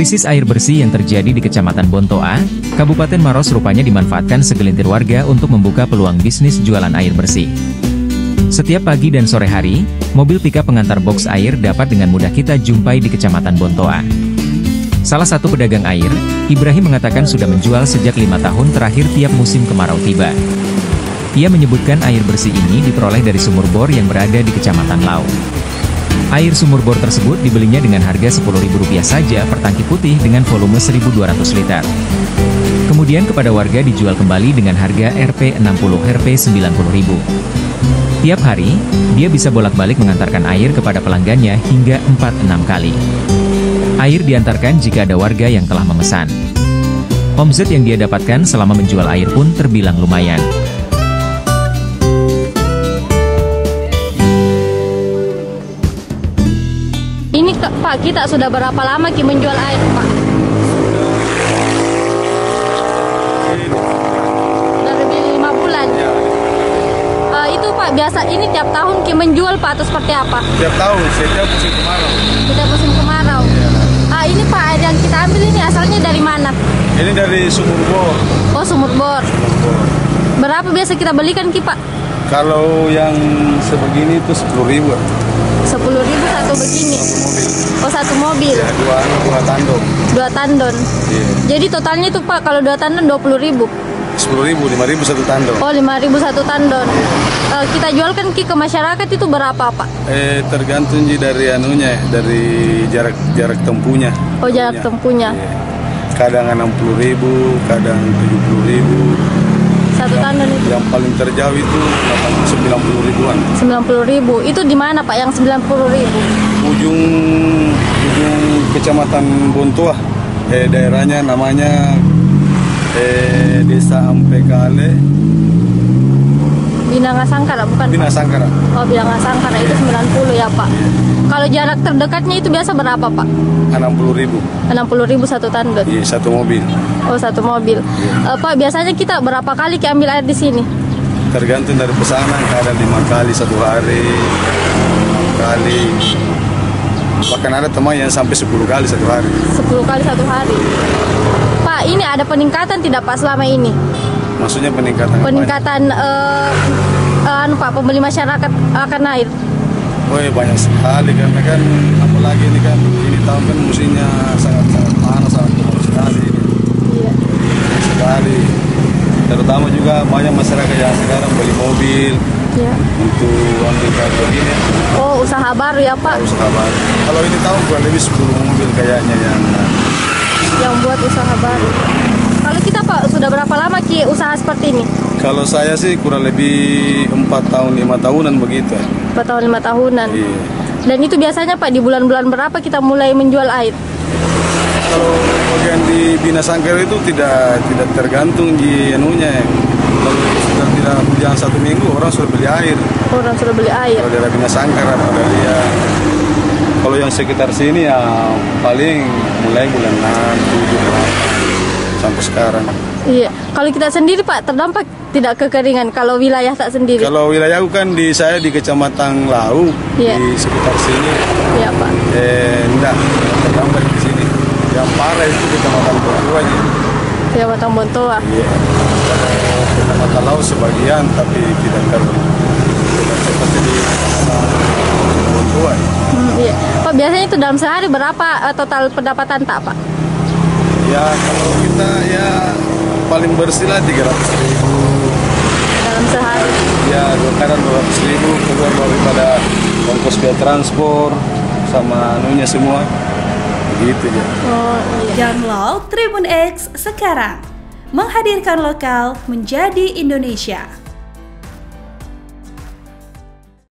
Krisis air bersih yang terjadi di Kecamatan Bontoa, Kabupaten Maros rupanya dimanfaatkan segelintir warga untuk membuka peluang bisnis jualan air bersih. Setiap pagi dan sore hari, mobil pickup pengantar box air dapat dengan mudah kita jumpai di Kecamatan Bontoa. Salah satu pedagang air, Ibrahim mengatakan sudah menjual sejak 5 tahun terakhir tiap musim kemarau tiba. Ia menyebutkan air bersih ini diperoleh dari sumur bor yang berada di Kecamatan Lau. Air sumur bor tersebut dibelinya dengan harga Rp10.000 saja per tangki putih dengan volume 1.200 liter. Kemudian kepada warga dijual kembali dengan harga Rp60 Rp90.000. Tiap hari, dia bisa bolak-balik mengantarkan air kepada pelanggannya hingga 4-6 kali. Air diantarkan jika ada warga yang telah memesan. Omset yang dia dapatkan selama menjual air pun terbilang lumayan. Ini Pak, kita sudah berapa lama menjual air, Pak? Sudah lebih 5 bulan. Ya. Itu Pak, biasa ini tiap tahun menjual Pak atau seperti apa? Tiap tahun, setiap musim kemarau. Setiap musim kemarau. Ya. Ini Pak, air yang kita ambil ini asalnya dari mana? Ini dari sumur bor. Oh, sumur bor. Berapa biasa kita belikan Pak? Kalau yang sebegini itu 10.000. 10.000 satu begini. Satu mobil. Oh, satu mobil. Ya, dua tandon. 2 tandon. Iya. Jadi totalnya itu Pak, kalau 2 tandon 20.000. 10.000, 5.000 satu tandon. Oh, 5.000 satu tandon. Kita jualkan ke masyarakat itu berapa Pak? Tergantung dari anunya, dari jarak tempuhnya. Oh, jarak tempuhnya. Iya. Kadang 60.000, kadang 70.000. Satu tandon itu. Yang paling terjauh itu 90.000-an. 90.000. Itu di mana Pak yang 90.000? Ujung Kecamatan Bontoa. Daerahnya namanya Desa Ampekale. Binanga Sangkara bukan? Bina Sangkara. Oh, Binanga Sangkara itu 90 ya Pak. Kalau jarak terdekatnya itu biasa berapa Pak? 60.000. 60.000 satu tandon. Iya, satu mobil. Oh, satu mobil. Pak, biasanya kita berapa kali ambil air di sini? Tergantung dari pesanan, kadang 5 kali satu hari, 6 kali. Bahkan ada teman yang sampai 10 kali satu hari. 10 kali satu hari. Pak, ini ada peningkatan tidak Pak selama ini? Maksudnya peningkatan? Peningkatan Pak, pembeli masyarakat akan air. Oh, banyak sekali karena kan apalagi ini tahun kan musimnya sangat panas, sangat panas sekali ini. Iya. Sekali. Terutama juga banyak masyarakat yang sekarang beli mobil. Iya. Untuk ambil kayak begini. Oh, usaha baru ya Pak? Usaha baru. Kalau ini tahun kurang lebih 10 mobil kayaknya yang buat usaha baru. Kalau kita Pak, sudah berapa lama usaha seperti ini? Kalau saya sih kurang lebih 4 tahun, 5 tahunan begitu. 4 tahun, 5 tahunan. Iya. Dan itu biasanya Pak, di bulan-bulan berapa kita mulai menjual air? Kalau bagian di Bina Sangkara itu tidak tergantung di anunya. Kalau sudah tidak hujan 1 minggu, orang sudah beli air. Orang sudah beli air. Kalau dari Bina Sangkara, kalau yang sekitar sini ya paling mulai bulan 6, 7, 8 sampai sekarang. Iya. Kalau kita sendiri Pak, terdampak tidak kekeringan kalau wilayah tak sendiri? Kalau wilayahku kan saya di Kecamatan Lau, iya. Di sekitar sini. Iya Pak. Enggak terdampak di sini. Yang parah itu Kecamatan Bontoa aja. Kecamatan Bontoa. Iya. Kalau Kecamatan Lau sebagian, tapi tidak seperti di Kecamatan Bontoa. Iya. Pak, biasanya itu dalam sehari berapa total pendapatan tak Pak? Ya kalau kita ya paling bersih lah 300.000 dalam sehari. Ya kadang 200.000 keluar daripada ongkos biaya transport sama anunya semua gitu ya. Oh iya. Download Tribun X sekarang, menghadirkan lokal menjadi Indonesia.